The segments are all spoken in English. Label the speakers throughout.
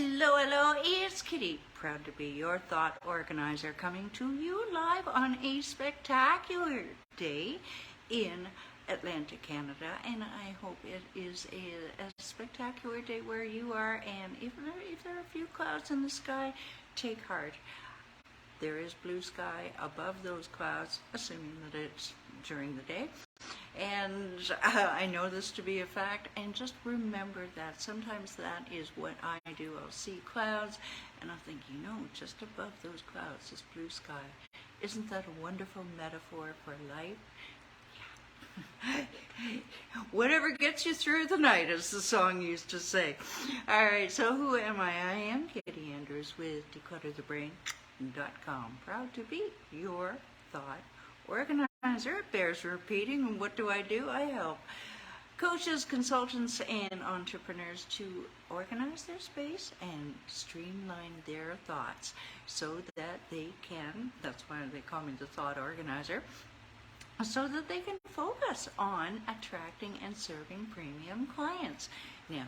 Speaker 1: Hello, hello, it's Kitti, proud to be your thought organizer, coming to you live on a spectacular day in Atlantic Canada, and I hope it is a spectacular day where you are, and if there are a few clouds in the sky, take heart. There is blue sky above those clouds, assuming that it's during the day. And I know this to be a fact, and just remember that sometimes that is what I do. I'll see clouds, and I'll think, just above those clouds is blue sky. Isn't that a wonderful metaphor for life? Yeah. Whatever gets you through the night, as the song used to say. All right, so who am I? I am Kitti Andrews with declutterthebrain.com. Proud to be your thought organizer. It bears repeating. And what do? I help coaches, consultants, and entrepreneurs to organize their space and streamline their thoughts so that they can, that's why they call me the thought organizer, so that they can focus on attracting and serving premium clients. Now,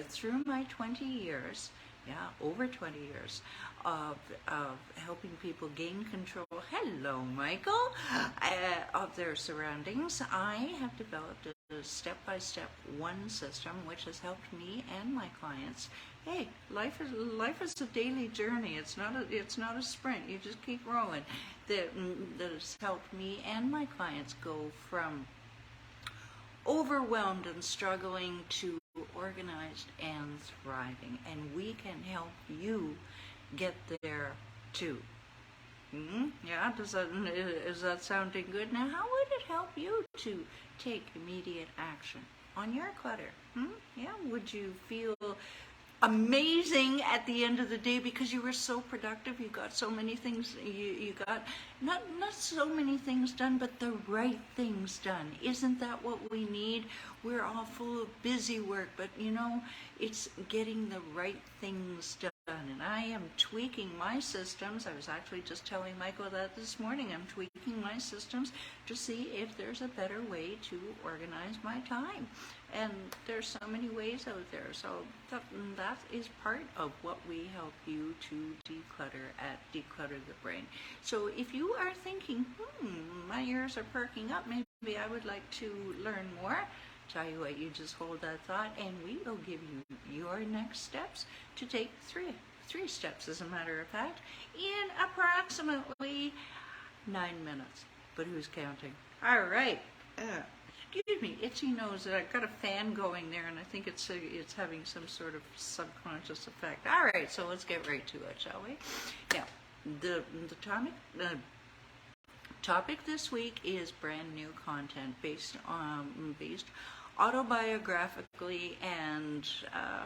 Speaker 1: through my 20 years, over 20 years of helping people gain control, hello Michael, of their surroundings, I have developed a step-by-step one system which has helped me and my clients. Hey, life is a daily journey. It's not a sprint. You just keep rolling. That has helped me and my clients go from overwhelmed and struggling to organized and thriving, and we can help you get there too. Yeah, is that sounding good? Now, how would it help you to take immediate action on your clutter? Yeah, would you feel amazing at the end of the day because you were so productive? You got so many things, you got not so many things done, but the right things done. Isn't that what we need? We're all full of busy work, but it's getting the right things done. And I am tweaking my systems. I was actually just telling Michael that this morning. I'm tweaking my systems to see if there's a better way to organize my time. And there's so many ways out there. So that is part of what we help you to declutter at Declutter the Brain. So if you are thinking, my ears are perking up, maybe I would like to learn more, tell you what, you just hold that thought, and we will give you your next steps to take three steps, as a matter of fact, in approximately 9 minutes. But who's counting? All right. Excuse me, itchy nose. I've got a fan going there, and I think it's having some sort of subconscious effect. All right, so let's get right to it, shall we? Now, the topic this week is brand new content based autobiographically, and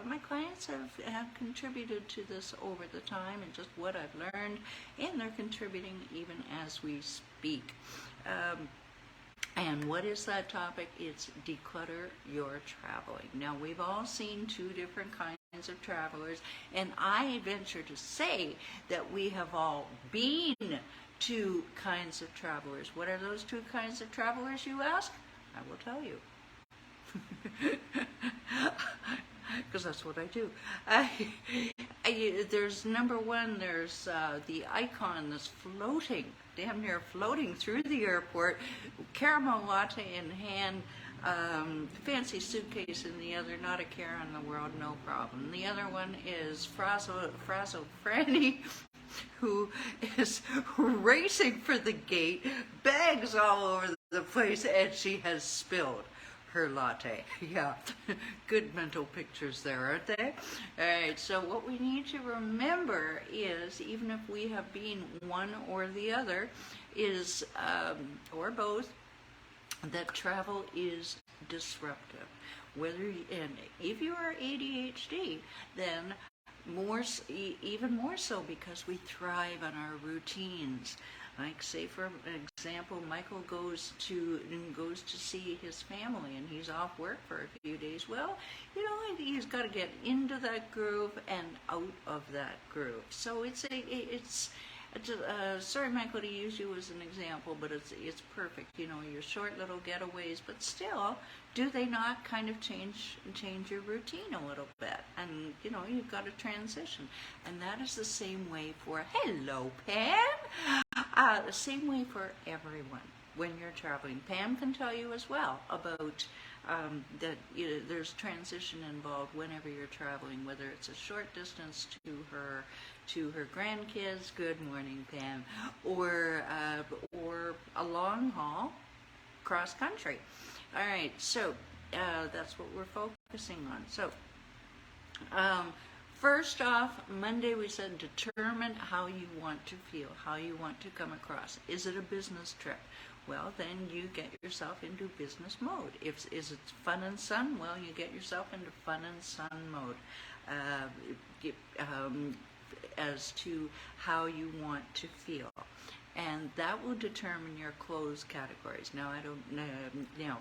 Speaker 1: my clients have contributed to this over the time and just what I've learned, and they're contributing even as we speak. And what is that topic? It's Declutter Your Travelling. Now, we've all seen two different kinds of travelers, and I venture to say that we have all been two kinds of travelers. What are those two kinds of travelers, you ask? I will tell you. Because that's what I do. There's number one, there's the icon that's floating, damn near floating through the airport, caramel latte in hand, fancy suitcase in the other, not a care in the world, no problem. The other one is frazzled Franny, who is racing for the gate, bags all over the place, and she has spilled her latte. Yeah, good mental pictures there, aren't they? All right, so what we need to remember is, even if we have been one or the other, is, or both, that travel is disruptive. And if you are ADHD, then even more so, because we thrive on our routines. Like, say for example, Michael goes to see his family, and he's off work for a few days. Well, he's got to get into that groove and out of that groove. So sorry, Michael, to use you as an example, but it's perfect. Your short little getaways, but still, do they not kind of change your routine a little bit? And you know, you've got to transition. And that is the same way for, hello, Pam, the same way for everyone when you're traveling. Pam can tell you as well about that there's transition involved whenever you're traveling, whether it's a short distance to her grandkids, good morning, Pam, or a long haul cross country. All right, so that's what we're focusing on. So first off, Monday we said determine how you want to feel, how you want to come across. Is it a business trip? Well, then you get yourself into business mode. Is it fun and sun? Well, you get yourself into fun and sun mode as to how you want to feel. And that will determine your clothes categories. Now, I don't know,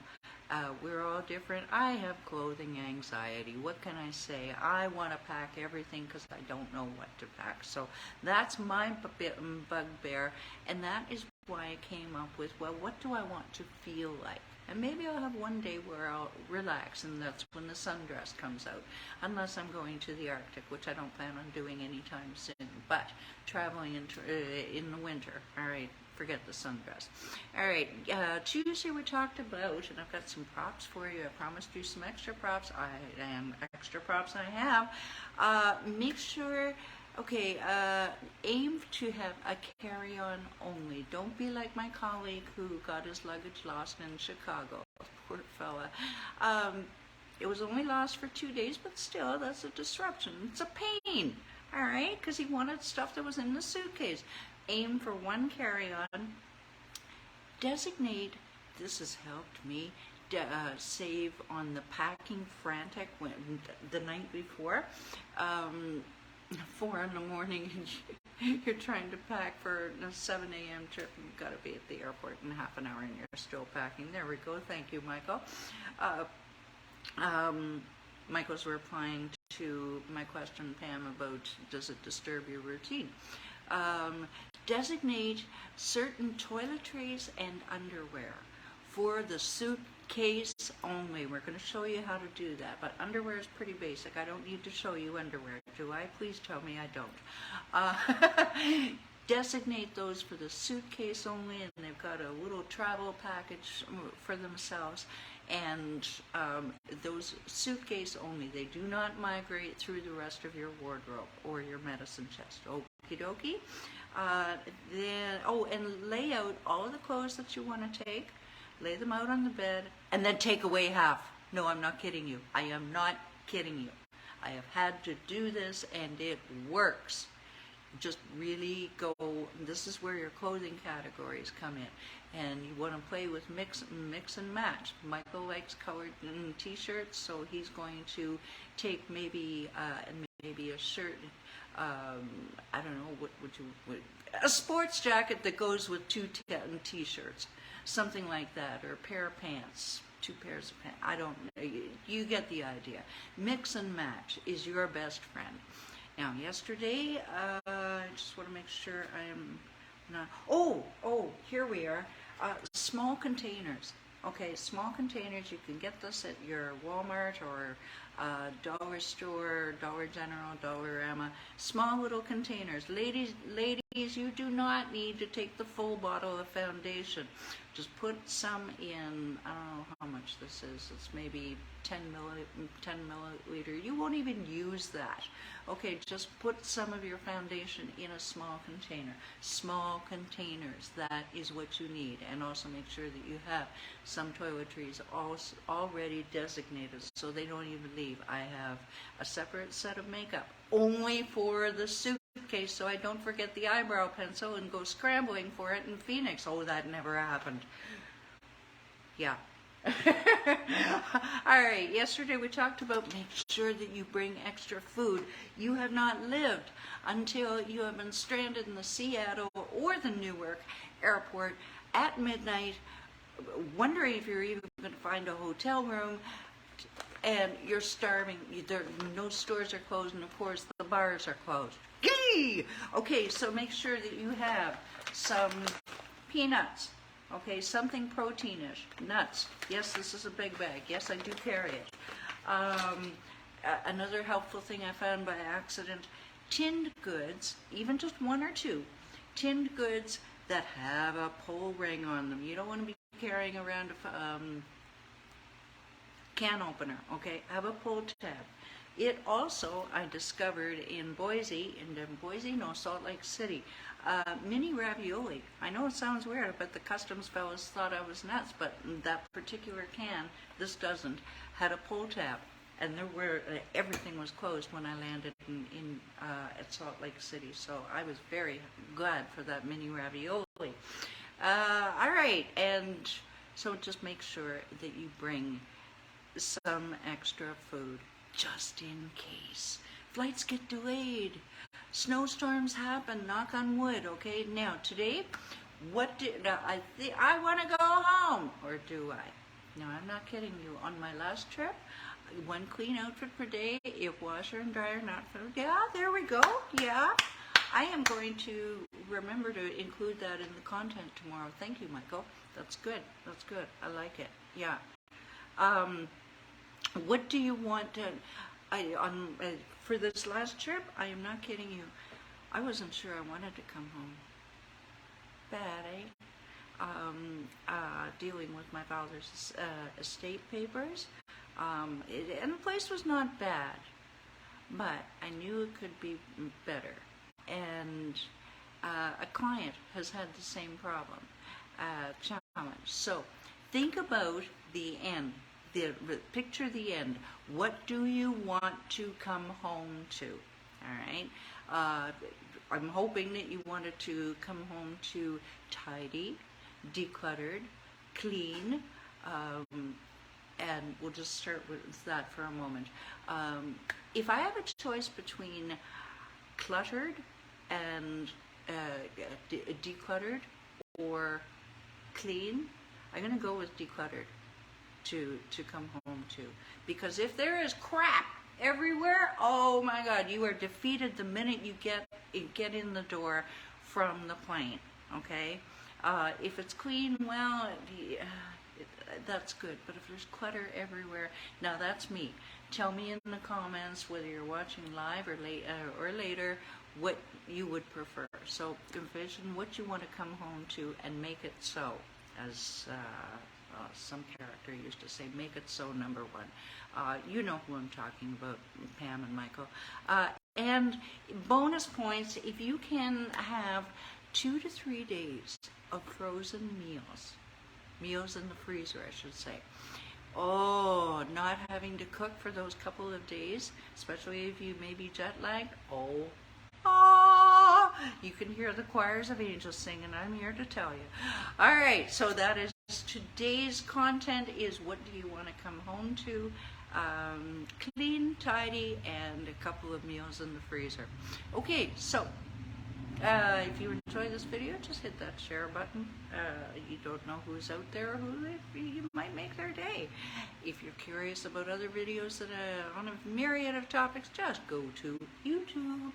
Speaker 1: we're all different. I have clothing anxiety. What can I say? I want to pack everything because I don't know what to pack. So that's my bugbear, and that is why I came up with, well, what do I want to feel like? And maybe I'll have one day where I'll relax, and that's when the sundress comes out, unless I'm going to the Arctic, which I don't plan on doing anytime soon. But traveling in the winter, all right, forget the sundress. All right, Tuesday we talked about, and I've got some props for you. I promised you some extra props. Extra props I have. Make sure. Okay, aim to have a carry-on only. Don't be like my colleague who got his luggage lost in Chicago. Poor fella. It was only lost for 2 days, but still, that's a disruption. It's a pain, all right? Because he wanted stuff that was in the suitcase. Aim for one carry-on. Designate, this has helped me, save on the packing frantic the night before. 4 in the morning, and you're trying to pack for a 7 a.m. trip, and you've got to be at the airport in half an hour, and you're still packing. There we go. Thank you, Michael. Michael's replying to my question, Pam, about does it disturb your routine? Designate certain toiletries and underwear for the suitcase only. We're going to show you how to do that, but underwear is pretty basic. I don't need to show you underwear, do I? Please tell me I don't. Designate those for the suitcase only, and they've got a little travel package for themselves. And those suitcase only, they do not migrate through the rest of your wardrobe or your medicine chest. Okie dokie. And lay out all of the clothes that you want to take. Lay them out on the bed, and then take away half. No, I'm not kidding you. I am not kidding you. I have had to do this, and it works. Just really go, this is where your clothing categories come in. And you want to play with mix and match. Michael likes colored t-shirts, so he's going to take maybe a shirt, I don't know, a sports jacket that goes with 2 t-shirts. Something like that, or a pair of pants, 2 pairs of pants. I don't know. You get the idea. Mix and match is your best friend. Now, yesterday, I just want to make sure I am not. Oh, here we are. Small containers. Okay, small containers. You can get this at your Walmart or dollar store, Dollar General, Dollarama. Small little containers. Ladies, you do not need to take the full bottle of foundation. Just put some in, I don't know how much this is. It's maybe 10 milliliter. You won't even use that. Okay, just put some of your foundation in a small container. Small containers, that is what you need. And also make sure that you have some toiletries already designated so they don't even leave. I have a separate set of makeup only for the suitcase so I don't forget the eyebrow pencil and go scrambling for it in Phoenix. Oh, that never happened. Yeah. All right, yesterday we talked about make sure that you bring extra food. You have not lived until you have been stranded in the Seattle or the Newark airport at midnight, wondering if you're even going to find a hotel room, and you're starving. No stores are closed, and of course the bars are closed. Yay! Okay, so make sure that you have some peanuts. Okay, something proteinish. Nuts. Yes, this is a big bag. Yes, I do carry it. another helpful thing I found by accident, tinned goods, even just one or two, tinned goods that have a pull ring on them. You don't want to be carrying around a can opener, okay? Have a pull tab. It also, I discovered in Boise, no, Salt Lake City, mini ravioli. I know it sounds weird, but the customs fellows thought I was nuts, but that particular can, this doesn't, had a pull tab. And there were, everything was closed when I landed at Salt Lake City, so I was very glad for that mini ravioli. All right, and so just make sure that you bring some extra food, just in case. Flights get delayed. Snowstorms happen, knock on wood, okay? Now, today, I want to go home, or do I? No, I'm not kidding you. On my last trip, one clean outfit per day, if washer and dryer not filled. Yeah, there we go. Yeah. I am going to remember to include that in the content tomorrow. Thank you, Michael. That's good. That's good. I like it. Yeah. What do you want to, for this last trip, I am not kidding you, I wasn't sure I wanted to come home. Bad, eh? Dealing with my father's estate papers, and the place was not bad, but I knew it could be better, and a client has had the same problem, challenge. So think about the end. Picture the end. What do you want to come home to? All right. I'm hoping that you wanted to come home to tidy, decluttered, clean, and we'll just start with that for a moment. If I have a choice between cluttered and decluttered or clean, I'm going to go with decluttered. To come home to, because if there is crap everywhere, oh my God, you are defeated the minute you get in the door from the plane. Okay, if it's clean, well, that's good. But if there's clutter everywhere, now that's me. Tell me in the comments whether you're watching live or later what you would prefer. So envision what you want to come home to and make it so, as some character used to say, make it so, number one. You know who I'm talking about, Pam and Michael. And bonus points if you can have 2 to 3 days of frozen meals in the freezer, I should say. Oh, not having to cook for those couple of days, especially if you may be jet lagged. You can hear the choirs of angels singing. I'm here to tell you. All right, so that is today's content. Is what do you want to come home to? Clean, tidy, and a couple of meals in the freezer. Okay, so if you enjoy this video, just hit that share button. You don't know who's out there who you might make their day. If you're curious about other videos that on a myriad of topics, just go to YouTube.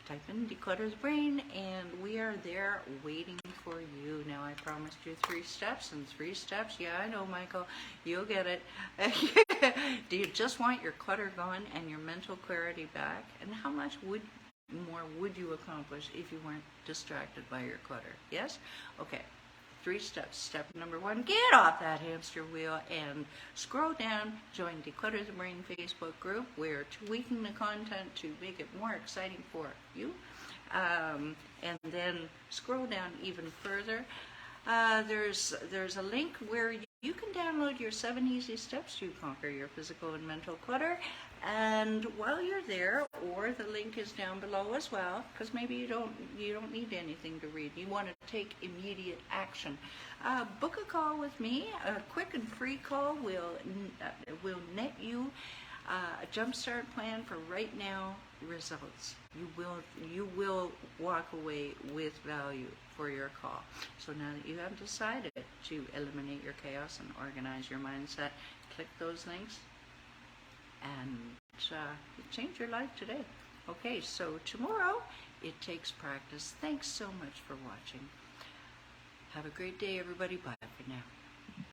Speaker 1: Type in Declutter the Brain, and we are there waiting for you. Now, I promised you 3 steps, and 3 steps, yeah, I know, Michael, you'll get it. Do you just want your clutter gone and your mental clarity back? And how much more would you accomplish if you weren't distracted by your clutter? Yes? Okay. 3 steps. Step number 1, get off that hamster wheel and scroll down, join Declutter the Brain Facebook group. We're tweaking the content to make it more exciting for you. And then scroll down even further. There's a link where you can download your 7 easy steps to conquer your physical and mental clutter. And while you're there, or the link is down below as well, because maybe you don't need anything to read. You want to take immediate action. Book a call with me. A quick and free call will net you a jumpstart plan for right now results. You will walk away with value for your call. So now that you have decided to eliminate your chaos and organize your mindset, click those links and change your life today. Okay, so tomorrow, it takes practice. Thanks so much for watching. Have a great day, everybody. Bye for now.